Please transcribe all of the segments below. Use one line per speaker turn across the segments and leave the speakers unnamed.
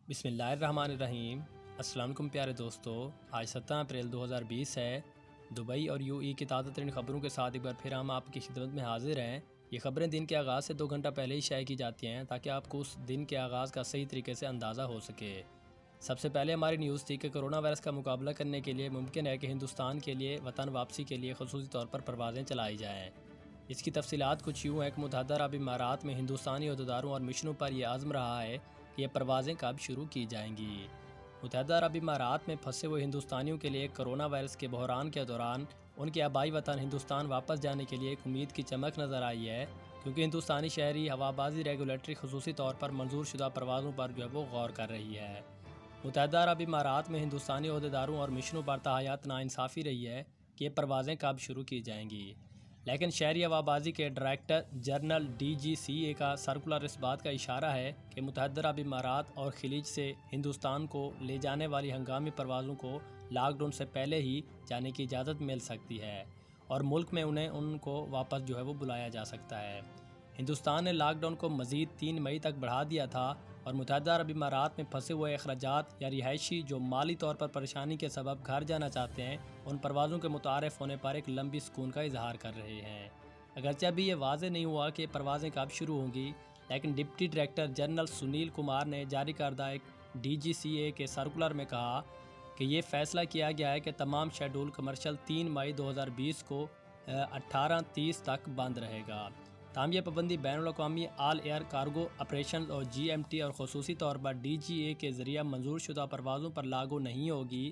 بسم اللہ الرحمن الرحیم۔ السلام علیکم پیارے دوستو، آج 17 اپریل 2020 ہے۔ دبئی اور یو ای کی تازہ ترین خبروں کے ساتھ ایک بار پھر ہم آپ کی خدمت میں حاضر ہیں۔ یہ خبریں دن کے آغاز سے 2 گھنٹہ پہلے ہی شائع کی جاتی ہیں تاکہ آپ کو اس دن کے آغاز کا صحیح طریقے سے اندازہ ہو سکے۔ سب سے پہلے ہماری نیوز تھی کہ کرونا وائرس کا مقابلہ کرنے کے لیے ممکن ہے کہ ہندوستان کے لیے وطن واپسی کے لیے خصوصی طور پر پروازیں چلائی جائیں۔ اس کی تفصیلات کچھ یوں ہیں کہ متحدہ عرب امارات میں ہندوستانی عہدیداروں اور مشنوں پر یہ عزم رہا ہے کہ یہ پروازیں کب شروع کی جائیں گی۔ متحدہ عرب امارات میں پھنسے ہوئے ہندوستانیوں کے لیے کرونا وائرس کے بحران کے دوران ان کے آبائی وطن ہندوستان واپس جانے کے لیے ایک امید کی چمک نظر آئی ہے، کیونکہ ہندوستانی شہری ہوابازی ریگولیٹری خصوصی طور پر منظور شدہ پروازوں پر وہ غور کر رہی ہے۔ متحدہ عرب امارات میں ہندوستانی عہدیداروں اور مشنوں پر تاحیات ناانصافی رہی ہے کہ یہ پروازیں کب شروع کی جائیں گی، لیکن شہری ہوابازی کے ڈائریکٹر جنرل DGCA کا سرکولر اس بات کا اشارہ ہے کہ متحدہ عرب امارات اور خلیج سے ہندوستان کو لے جانے والی ہنگامی پروازوں کو لاک ڈاؤن سے پہلے ہی جانے کی اجازت مل سکتی ہے اور ملک میں ان کو واپس وہ بلایا جا سکتا ہے۔ ہندوستان نے لاک ڈاؤن کو مزید 3 مئی تک بڑھا دیا تھا اور متحدہ عرب امارات میں پھنسے ہوئے اخراجات یا رہائشی جو مالی طور پر پریشانی کے سبب گھر جانا چاہتے ہیں، ان پروازوں کے متعارف ہونے پر ایک لمبی سکون کا اظہار کر رہے ہیں۔ اگرچہ ابھی یہ واضح نہیں ہوا کہ پروازیں کب شروع ہوں گی، لیکن deputy director general Sunil Kumar نے جاری کردہ ایک DGCA کے سرکولر میں کہا کہ یہ فیصلہ کیا گیا ہے کہ تمام شیڈول کمرشل 3 مئی 2020 کو 18:30 تک بند رہے گا۔ تاہم یہ پابندی بین الاقوامی آل ایئر کارگو آپریشنز اور GMT اور خصوصی طور پر DGA کے ذریعہ منظور شدہ پروازوں پر لاگو نہیں ہوگی۔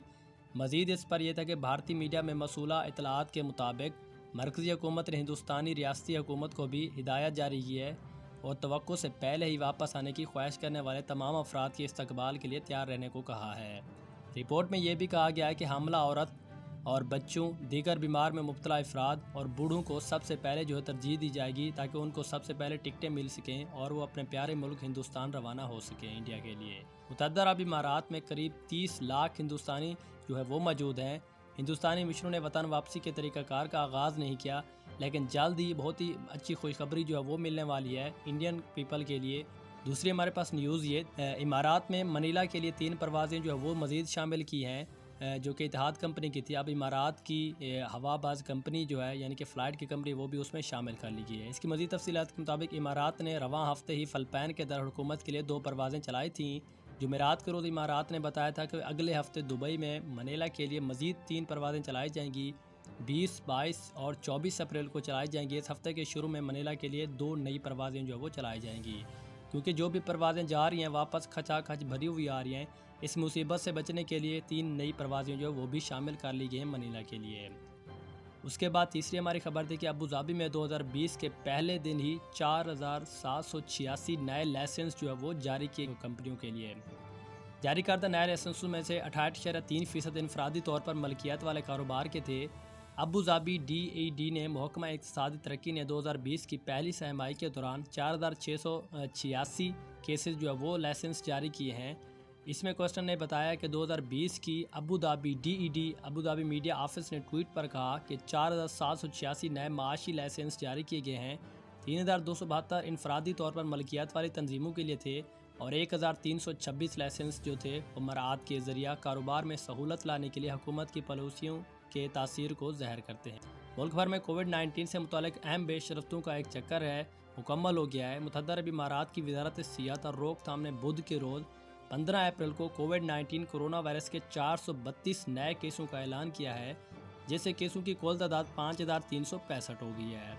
مزید اس پر یہ تھا کہ بھارتی میڈیا میں موصولہ اطلاعات کے مطابق مرکزی حکومت نے ہندوستانی ریاستی حکومت کو بھی ہدایت جاری کی ہے اور توقع سے پہلے ہی واپس آنے کی خواہش کرنے والے تمام افراد کے استقبال کے لیے تیار رہنے کو کہا ہے۔ رپورٹ میں یہ بھی کہا گیا ہے کہ حاملہ عورت اور بچوں، دیگر بیمار میں مبتلا افراد اور بوڑھوں کو سب سے پہلے ترجیح دی جائے گی تاکہ ان کو سب سے پہلے ٹکٹیں مل سکیں اور وہ اپنے پیارے ملک ہندوستان روانہ ہو سکیں انڈیا کے لیے۔ متحدہ عرب امارات میں قریب 30 لاکھ ہندوستانی وہ موجود ہیں۔ ہندوستانی مشنوں نے وطن واپسی کے طریقہ کار کا آغاز نہیں کیا، لیکن جلد ہی بہت ہی اچھی خوشخبری وہ ملنے والی ہے انڈین پیپل کے لیے۔ دوسری ہمارے پاس نیوز یہ امارات میں منیلا کے لیے 3 پروازیں وہ مزید شامل کی ہیں جو کہ اتحاد کمپنی کی تھی۔ اب امارات کی ہوا باز کمپنی یعنی کہ فلائٹ کی کمپنی وہ بھی اس میں شامل کر لی گئی ہے۔ اس کی مزید تفصیلات کے مطابق امارات نے رواں ہفتے ہی فلپائن کے دارالحکومت کے لیے 2 پروازیں چلائی تھیں۔ جمعرات کے روز امارات نے بتایا تھا کہ اگلے ہفتے دبئی میں منیلا کے لیے مزید 3 پروازیں چلائی جائیں گی۔ 20، 22 اور 24 اپریل کو چلائی جائیں گی۔ اس ہفتے کے شروع میں منیلا کے لیے 2 نئی پروازیں وہ چلائی جائیں گی، کیونکہ جو بھی پروازیں جا رہی ہیں واپس کھچا کھچ بھری ہوئی آ رہی ہیں۔ اس مصیبت سے بچنے کے لیے 3 نئی پروازیں وہ بھی شامل کر لی گئی ہیں منیلا کے لیے۔ اس کے بعد تیسری ہماری خبر تھی کہ ابوظہبی میں 2020 کے پہلے دن ہی 4786 نئے لائسنس وہ جاری کیے کمپنیوں کے لیے۔ جاری کردہ نئے لائسنسوں میں سے 68.3% انفرادی طور پر ملکیت والے کاروبار کے تھے۔ ابوظہبی DED نے محکمہ اقتصادی ترقی نے 2020 کی پہلی سہ ماہی کے دوران 4686 کیسز وہ لائسنس جاری کیے ہیں۔ اس میں کوسٹن نے بتایا کہ 2020 کی Abu Dhabi DED Abu Dhabi media office نے ٹویٹ پر کہا کہ 4786 نئے معاشی لائسنس جاری کیے گئے ہیں۔ 3272 انفرادی طور پر ملکیت والی تنظیموں کے لیے تھے اور 1326 لائسنس تھے وہ مراعات کے ذریعہ کاروبار میں سہولت لانے کے لیے حکومت کی پالیسیوں کے تاثیر کو ظاہر کرتے ہیں۔ ملک بھر میں کووڈ-19 سے متعلق اہم شرطوں کا ایک چکر مکمل ہو گیا ہے۔ متحدہ عرب امارات کی وزارت صحت اور روک تھام نے بدھ کے روز 15 اپریل کو کووڈ-19 کرونا وائرس کے 432 نئے کیسوں کا اعلان کیا ہے، جس سے کیسوں کی کل تعداد 5365 ہو گئی ہے۔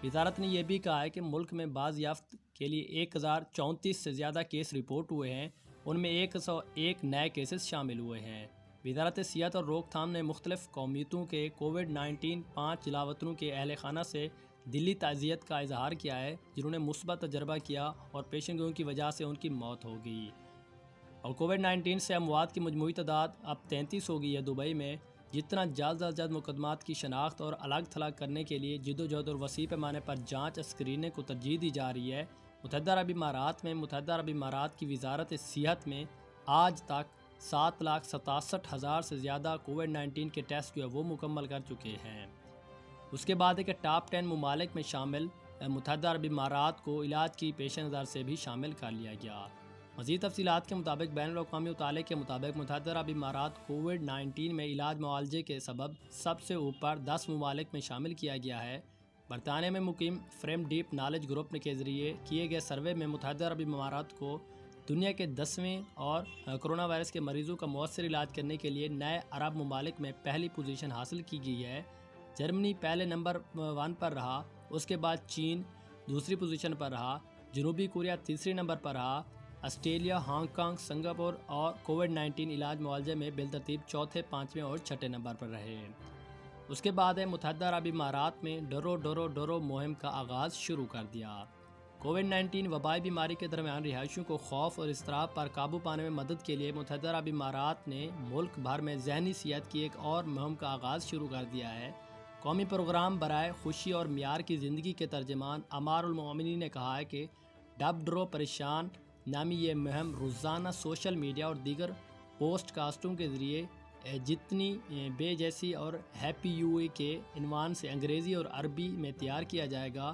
وزارت نے یہ بھی کہا ہے کہ ملک میں بازیافت کے لیے 1034 سے زیادہ کیس رپورٹ ہوئے ہیں، ان میں 101 نئے کیسز شامل ہوئے ہیں۔ وزارت صحت اور روک تھام نے مختلف قومیتوں کے کووڈ-19 5 جلاوطنوں کے اہل خانہ سے دلی تعزیت کا اظہار کیا ہے جنہوں نے مثبت تجربہ کیا اور پیشن گوئیوں کی وجہ سے ان کی موت ہو گئی۔ اور کووڈ-19 سے اموات کی مجموعی تعداد اب 33 ہو گئی ہے۔ دبئی میں جتنا جلد از جلد مقدمات کی شناخت اور الگ تھلگ کرنے کے لیے جدوجہد اور وسیع پیمانے پر جانچ اسکریننگ کو ترجیح دی جا رہی ہے۔ متحدہ عرب امارات کی وزارت صحت میں آج تک 7,67,000 سے زیادہ کووڈ-19 کے ٹیسٹ وہ مکمل کر چکے ہیں۔ اس کے بعد ہے کہ ٹاپ 10 ممالک میں شامل متحدہ عرب امارات کو علاج کی پیش نظر سے بھی شامل کر لیا گیا۔ مزید تفصیلات کے مطابق بین الاقوامی مطالعے کے مطابق متحدہ عرب امارات کووڈ-19 میں علاج معالجے کے سبب سب سے اوپر 10 ممالک میں شامل کیا گیا ہے۔ برطانیہ میں مقیم فریم ڈیپ نالج گروپ کے ذریعے کیے گئے سروے میں متحدہ عرب امارات کو دنیا کے 10ویں اور کرونا وائرس کے مریضوں کا مؤثر علاج کرنے کے لیے نئے عرب ممالک میں پہلی پوزیشن حاصل کی گئی ہے۔ جرمنی پہلے نمبر 1 پر رہا، اس کے بعد چین دوسری پوزیشن پر رہا، جنوبی کوریا تیسرے نمبر پر رہا، آسٹریلیا، ہانگ کانگ، سنگاپور اور کووڈ-19 علاج معالجے میں بالترتیب چوتھے، پانچویں اور چھٹے نمبر پر رہے ہیں۔ اس کے بعد ہے متحدہ عرب امارات میں ڈرو مہم کا آغاز شروع کر دیا۔ کووڈ-19 وبائی بیماری کے درمیان رہائشیوں کو خوف اور اضطراب پر قابو پانے میں مدد کے لیے متحدہ عرب امارات نے ملک بھر میں ذہنی صحت کی ایک اور مہم کا آغاز شروع کر دیا ہے۔ قومی پروگرام برائے خوشی اور معیار کی زندگی کے ترجمان امار المومنین نے کہا ہے کہ ڈرو پریشان نامی یہ مہم روزانہ سوشل میڈیا اور دیگر پوسٹ کاسٹوں کے ذریعے جتنی بے جیسی اور ہیپی یو اے کے عنوان سے انگریزی اور عربی میں تیار کیا جائے گا۔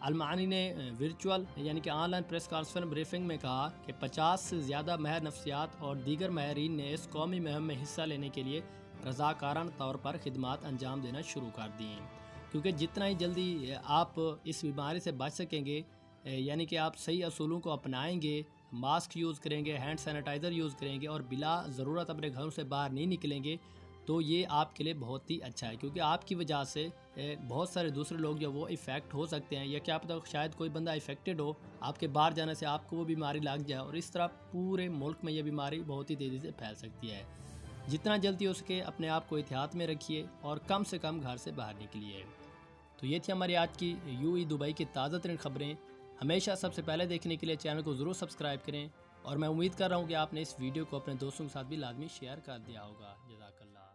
المعانی نے ورچوئل یعنی کہ on line press conference briefing میں کہا کہ 50 سے زیادہ ماہر نفسیات اور دیگر ماہرین نے اس قومی مہم میں حصہ لینے کے لیے رضاکارانہ طور پر خدمات انجام دینا شروع کر دی ہیں، کیونکہ جتنا ہی جلدی آپ اس بیماری سے بچ سکیں گے، یعنی کہ آپ صحیح اصولوں کو اپنائیں گے، ماسک یوز کریں گے، ہینڈ سینیٹائزر یوز کریں گے اور بلا ضرورت اپنے گھروں سے باہر نہیں نکلیں گے، تو یہ آپ کے لیے بہت ہی اچھا ہے، کیونکہ آپ کی وجہ سے بہت سارے دوسرے لوگ جو وہ افیکٹ ہو سکتے ہیں، یا کیا پتہ شاید کوئی بندہ افیکٹڈ ہو، آپ کے باہر جانے سے آپ کو وہ بیماری لگ جائے، اور اس طرح پورے ملک میں یہ بیماری بہت ہی تیزی سے پھیل سکتی ہے۔ جتنا جلدی ہو سکے اپنے آپ کو احتیاط میں رکھیے اور کم سے کم گھر سے باہر نکلیے۔ تو یہ تھی ہماری آج کی دبئی کی تازہ ترین خبریں۔ ہمیشہ سب سے پہلے دیکھنے کے لیے چینل کو ضرور سبسکرائب کریں، اور میں امید کر رہا ہوں کہ آپ نے اس ویڈیو کو اپنے دوستوں کے ساتھ بھی لازمی شیئر کر دیا ہوگا۔ جزاک اللہ۔